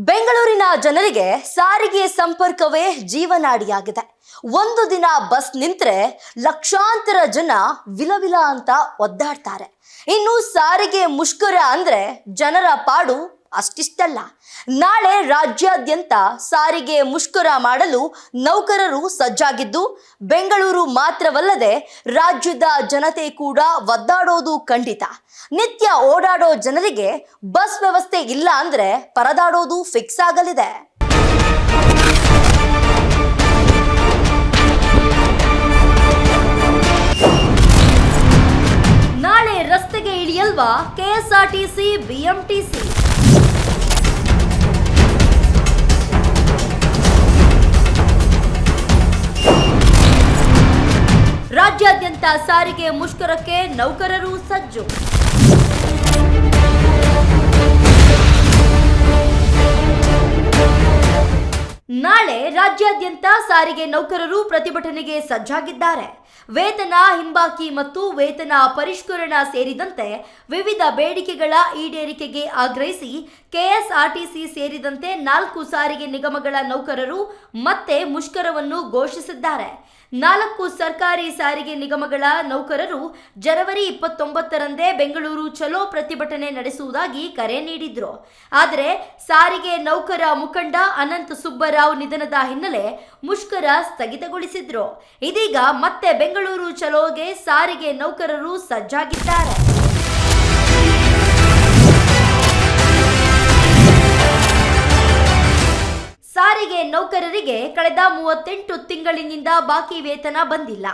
ಬೆಂಗಳೂರಿನ ಜನರಿಗೆ ಸಾರಿಗೆ ಸಂಪರ್ಕವೇ ಜೀವನಾಡಿಯಾಗಿದೆ. ಒಂದು ದಿನ ಬಸ್ ನಿಂತ್ರೆ ಲಕ್ಷಾಂತರ ಜನ ವಿಲವಿಲ ಅಂತ ಒದ್ದಾಡ್ತಾರೆ. ಇನ್ನು ಸಾರಿಗೆ ಮುಷ್ಕರ ಅಂದ್ರೆ ಜನರ ಪಾಡು ಅಷ್ಟಿಷ್ಟಲ್ಲ. ನಾಳೆ ರಾಜ್ಯಾದ್ಯಂತ ಸಾರಿಗೆ ಮುಷ್ಕರ ಮಾಡಲು ನೌಕರರು ಸಜ್ಜಾಗಿದ್ದು, ಬೆಂಗಳೂರು ಮಾತ್ರವಲ್ಲದೆ ರಾಜ್ಯದ ಜನತೆ ಕೂಡ ಒದ್ದಾಡೋದು ಖಂಡಿತ. ನಿತ್ಯ ಓಡಾಡೋ ಜನರಿಗೆ ಬಸ್ ವ್ಯವಸ್ಥೆ ಇಲ್ಲ ಅಂದ್ರೆ ಪರದಾಡೋದು ಫಿಕ್ಸ್ ಆಗಲಿದೆ. ನಾಳೆ ರಸ್ತೆಗೆ ಇಳಿಯಲ್ವಾ ಕೆಎಸ್ಆರ್ಟಿಸಿ ಬಿಎಂಟಿಸಿ? ರಾಜ್ಯಾದ್ಯಂತ ಸಾರಿಗೆ ಮುಷ್ಕರಕ್ಕೆ ನೌಕರರು ಸಜ್ಜು. ನಾಳೆ ರಾಜ್ಯಾದ್ಯಂತ ಸಾರಿಗೆ ನೌಕರರು ಪ್ರತಿಭಟನೆಗೆ ಸಜ್ಜಾಗಿದ್ದಾರೆ. ವೇತನ ಹಿಂಬಾಕಿ ಮತ್ತು ವೇತನ ಪರಿಷ್ಕರಣಾ ಸೇರಿದಂತೆ ವಿವಿಧ ಬೇಡಿಕೆಗಳ ಈಡೇರಿಕೆಗೆ ಆಗ್ರಹಿಸಿ ಕೆಎಸ್ಆರ್ಟಿಸಿ ಸೇರಿದಂತೆ 4 ಸಾರಿಗೆ ನಿಗಮಗಳ ನೌಕರರು ಮತ್ತೆ ಮುಷ್ಕರವನ್ನು ಘೋಷಿಸಿದ್ದಾರೆ. 4 ಸರ್ಕಾರಿ ಸಾರಿಗೆ ನಿಗಮಗಳ ನೌಕರರು ಜನವರಿ 29ರಂದೇ ಬೆಂಗಳೂರು ಚಲೋ ಪ್ರತಿಭಟನೆ ನಡೆಸುವುದಾಗಿ ಕರೆ ನೀಡಿದ್ರು. ಆದರೆ ಸಾರಿಗೆ ನೌಕರ ಮುಖಂಡ ಅನಂತ ಸುಬ್ಬರಾವ್ ನಿಧನದ ಹಿನ್ನೆಲೆ ಮುಷ್ಕರ ಸ್ಥಗಿತಗೊಳಿಸಿದ್ರು. ಇದೀಗ ಮತ್ತೆ ಬೆಂಗಳೂರು ಚಲೋಗೆ ಸಾರಿಗೆ ನೌಕರರು ಸಜ್ಜಾಗಿದ್ದಾರೆ. ಸಾರಿಗೆ ನೌಕರರಿಗೆ ಕಳೆದ 38 ತಿಂಗಳಿನಿಂದ ಬಾಕಿ ವೇತನ ಬಂದಿಲ್ಲ.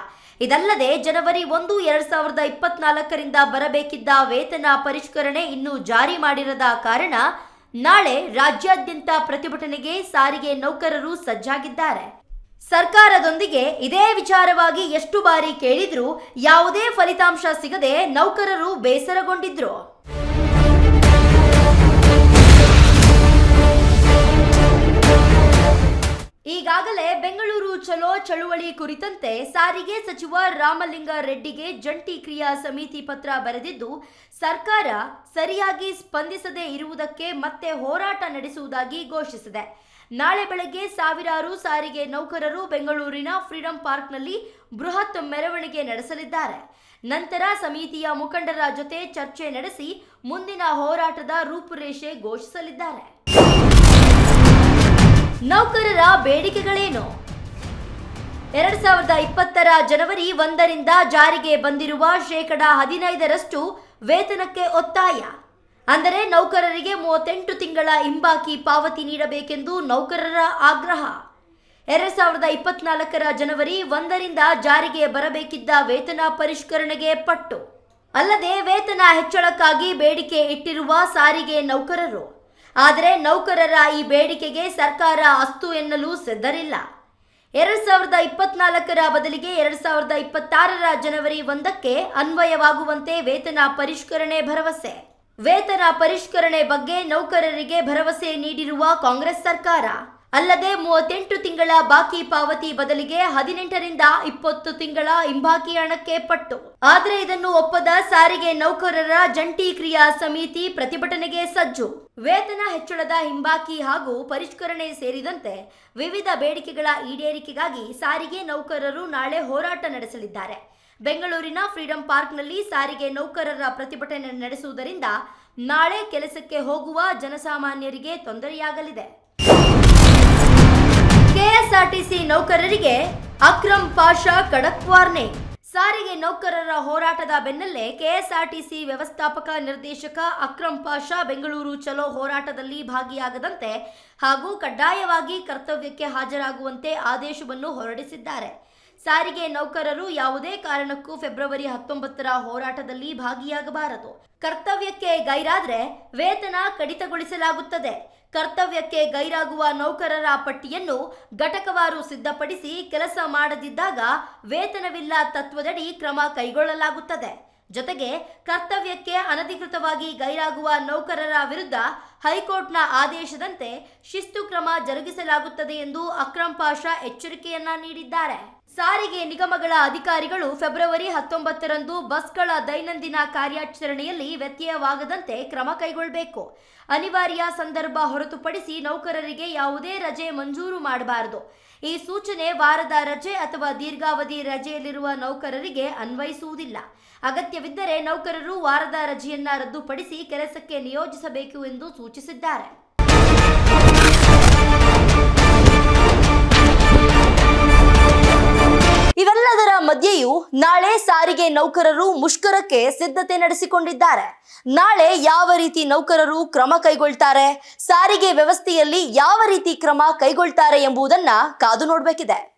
ಇದಲ್ಲದೆ ಜನವರಿ 1, 2024ರಿಂದ ಬರಬೇಕಿದ್ದ ವೇತನ ಪರಿಷ್ಕರಣೆ ಇನ್ನೂ ಜಾರಿ ಮಾಡಿರದ ಕಾರಣ ನಾಳೆ ರಾಜ್ಯಾದ್ಯಂತ ಪ್ರತಿಭಟನೆಗೆ ಸಾರಿಗೆ ನೌಕರರು ಸಜ್ಜಾಗಿದ್ದಾರೆ. ಸರ್ಕಾರದೊಂದಿಗೆ ಇದೇ ವಿಚಾರವಾಗಿ ಎಷ್ಟು ಬಾರಿ ಕೇಳಿದ್ರೂ ಯಾವುದೇ ಫಲಿತಾಂಶ ಸಿಗದೆ ನೌಕರರು ಬೇಸರಗೊಂಡಿದ್ರು. ಈಗಾಗಲೇ ಬೆಂಗಳೂರು ಚಲೋ ಚಳುವಳಿ ಕುರಿತಂತೆ ಸಾರಿಗೆ ಸಚಿವ ರಾಮಲಿಂಗ ರೆಡ್ಡಿಗೆ ಜಂಟಿ ಕ್ರಿಯಾ ಸಮಿತಿ ಪತ್ರ ಬರೆದಿದ್ದು, ಸರ್ಕಾರ ಸರಿಯಾಗಿ ಸ್ಪಂದಿಸದೇ ಇರುವುದಕ್ಕೆ ಮತ್ತೆ ಹೋರಾಟ ನಡೆಸುವುದಾಗಿ ಘೋಷಿಸಿದೆ. ನಾಳೆ ಬೆಳಗ್ಗೆ ಸಾವಿರಾರು ಸಾರಿಗೆ ನೌಕರರು ಬೆಂಗಳೂರಿನ ಫ್ರೀಡಂ ಪಾರ್ಕ್ನಲ್ಲಿ ಬೃಹತ್ ಮೆರವಣಿಗೆ ನಡೆಸಲಿದ್ದಾರೆ. ನಂತರ ಸಮಿತಿಯ ಮುಖಂಡರ ಜೊತೆ ಚರ್ಚೆ ನಡೆಸಿ ಮುಂದಿನ ಹೋರಾಟದ ರೂಪುರೇಷೆ ಘೋಷಿಸಲಿದ್ದಾರೆ. ನೌಕರರ ಬೇಡಿಕೆಗಳೇನು? 2020ರ ಜನವರಿ 1ರಿಂದ ಜಾರಿಗೆ ಬಂದಿರುವ 15% ವೇತನಕ್ಕೆ ಒತ್ತಾಯ. ಅಂದರೆ ನೌಕರರಿಗೆ 38 ತಿಂಗಳ ಹಿಂಬಾಕಿ ಪಾವತಿ ನೀಡಬೇಕೆಂದು ನೌಕರರ ಆಗ್ರಹ. 2024ರ ಜನವರಿ 1ರಿಂದ ಜಾರಿಗೆ ಬರಬೇಕಿದ್ದ ವೇತನ ಪರಿಷ್ಕರಣೆಗೆ ಪಟ್ಟು. ಅಲ್ಲದೆ ವೇತನ ಹೆಚ್ಚಳಕ್ಕಾಗಿ ಬೇಡಿಕೆ ಇಟ್ಟಿರುವ ಸಾರಿಗೆ ನೌಕರರು. ಆದರೆ ನೌಕರರ ಈ ಬೇಡಿಕೆಗೆ ಸರ್ಕಾರ ಅಸ್ತು ಎನ್ನಲು ಸಿದ್ಧರಿಲ್ಲ. 2024ರ ಬದಲಿಗೆ 2026ರ ಜನವರಿ 1ಕ್ಕೆ ಅನ್ವಯವಾಗುವಂತೆ ವೇತನ ಪರಿಷ್ಕರಣೆ ಭರವಸೆ. ವೇತನ ಪರಿಷ್ಕರಣೆ ಬಗ್ಗೆ ನೌಕರರಿಗೆ ಭರವಸೆ ನೀಡಿರುವ ಕಾಂಗ್ರೆಸ್ ಸರ್ಕಾರ. ಅಲ್ಲದೆ 38 ತಿಂಗಳ ಬಾಕಿ ಪಾವತಿ ಬದಲಿಗೆ 18ರಿಂದ 20 ತಿಂಗಳ ಹಿಂಬಾಕಿ ಹಣಕ್ಕೆ ಪಟ್ಟು. ಆದರೆ ಇದನ್ನು ಒಪ್ಪದ ಸಾರಿಗೆ ನೌಕರರ ಜಂಟಿ ಕ್ರಿಯಾ ಸಮಿತಿ ಪ್ರತಿಭಟನೆಗೆ ಸಜ್ಜು. ವೇತನ ಹೆಚ್ಚಳದ ಹಿಂಬಾಕಿ ಹಾಗೂ ಪರಿಷ್ಕರಣೆ ಸೇರಿದಂತೆ ವಿವಿಧ ಬೇಡಿಕೆಗಳ ಈಡೇರಿಕೆಗಾಗಿ ಸಾರಿಗೆ ನೌಕರರು ನಾಳೆ ಹೋರಾಟ ನಡೆಸಲಿದ್ದಾರೆ. ಬೆಂಗಳೂರಿನ ಫ್ರೀಡಂ ಪಾರ್ಕ್ನಲ್ಲಿ ಸಾರಿಗೆ ನೌಕರರ ಪ್ರತಿಭಟನೆ ನಡೆಸುವುದರಿಂದ ನಾಳೆ ಕೆಲಸಕ್ಕೆ ಹೋಗುವ ಜನಸಾಮಾನ್ಯರಿಗೆ ತೊಂದರೆಯಾಗಲಿದೆ. ಕೆಎಸ್ಆರ್ಟಿಸಿ ನೌಕರರಿಗೆ ಅಕ್ರಮ್ ಪಾಷಾ ಖಡಕ್ ವಾರ್ನಿಂಗ್. ಸಾರಿಗೆ ನೌಕರರ ಹೋರಾಟದ ಬೆನ್ನಲ್ಲೇ ಕೆಎಸ್ಆರ್ಟಿಸಿ ವ್ಯವಸ್ಥಾಪಕ ನಿರ್ದೇಶಕ ಅಕ್ರಮ್ ಪಾಷಾ ಬೆಂಗಳೂರು ಚಲೋ ಹೋರಾಟದಲ್ಲಿ ಭಾಗಿಯಾಗದಂತೆ ಹಾಗೂ ಕಡ್ಡಾಯವಾಗಿ ಕರ್ತವ್ಯಕ್ಕೆ ಹಾಜರಾಗುವಂತೆ ಆದೇಶವನ್ನು ಹೊರಡಿಸಿದ್ದಾರೆ. ಸಾರಿಗೆ ನೌಕರರು ಯಾವುದೇ ಕಾರಣಕ್ಕೂ ಫೆಬ್ರವರಿ 19ರ ಹೋರಾಟದಲ್ಲಿ ಭಾಗಿಯಾಗಬಾರದು. ಕರ್ತವ್ಯಕ್ಕೆ ಗೈರಾದ್ರೆ ವೇತನ ಕಡಿತಗೊಳಿಸಲಾಗುತ್ತದೆ. ಕರ್ತವ್ಯಕ್ಕೆ ಗೈರಾಗುವ ನೌಕರರ ಪಟ್ಟಿಯನ್ನು ಘಟಕವಾರು ಸಿದ್ಧಪಡಿಸಿ ಕೆಲಸ ಮಾಡದಿದ್ದಾಗ ವೇತನವಿಲ್ಲ ತತ್ವದಡಿ ಕ್ರಮ ಕೈಗೊಳ್ಳಲಾಗುತ್ತದೆ. ಜೊತೆಗೆ ಕರ್ತವ್ಯಕ್ಕೆ ಅನಧಿಕೃತವಾಗಿ ಗೈರಾಗುವ ನೌಕರರ ವಿರುದ್ಧ ಹೈಕೋರ್ಟ್ನ ಆದೇಶದಂತೆ ಶಿಸ್ತು ಕ್ರಮ ಜರುಗಿಸಲಾಗುತ್ತದೆ ಎಂದು ಅಕ್ರಮ್ ಪಾಷಾ ಎಚ್ಚರಿಕೆಯನ್ನ ನೀಡಿದ್ದಾರೆ. ಸಾರಿಗೆ ನಿಗಮಗಳ ಅಧಿಕಾರಿಗಳು ಫೆಬ್ರವರಿ 19ರಂದು ಬಸ್ಗಳ ದೈನಂದಿನ ಕಾರ್ಯಾಚರಣೆಯಲ್ಲಿ ವ್ಯತ್ಯಯವಾಗದಂತೆ ಕ್ರಮ ಕೈಗೊಳ್ಳಬೇಕು. ಅನಿವಾರ್ಯ ಸಂದರ್ಭ ಹೊರತುಪಡಿಸಿ ನೌಕರರಿಗೆ ಯಾವುದೇ ರಜೆ ಮಂಜೂರು ಮಾಡಬಾರದು. ಈ ಸೂಚನೆ ವಾರದ ರಜೆ ಅಥವಾ ದೀರ್ಘಾವಧಿ ರಜೆಯಲ್ಲಿರುವ ನೌಕರರಿಗೆ ಅನ್ವಯಿಸುವುದಿಲ್ಲ. ಅಗತ್ಯವಿದ್ದರೆ ನೌಕರರು ವಾರದ ರಜೆಯನ್ನ ರದ್ದುಪಡಿಸಿ ಕೆಲಸಕ್ಕೆ ನಿಯೋಜಿಸಬೇಕು ಎಂದು ಸೂಚಿಸಿದ್ದಾರೆ. ಇವೆಲ್ಲದರ ಮಧ್ಯೆಯೂ ನಾಳೆ ಸಾರಿಗೆ ನೌಕರರು ಮುಷ್ಕರಕ್ಕೆ ಸಿದ್ಧತೆ ನಡೆಸಿಕೊಂಡಿದ್ದಾರೆ. ನಾಳೆ ಯಾವ ರೀತಿ ನೌಕರರು ಕ್ರಮ ಕೈಗೊಳ್ತಾರೆ, ಸಾರಿಗೆ ವ್ಯವಸ್ಥೆಯಲ್ಲಿ ಯಾವ ರೀತಿ ಕ್ರಮ ಕೈಗೊಳ್ತಾರೆ ಎಂಬುದನ್ನ ಕಾದು ನೋಡಬೇಕಿದೆ.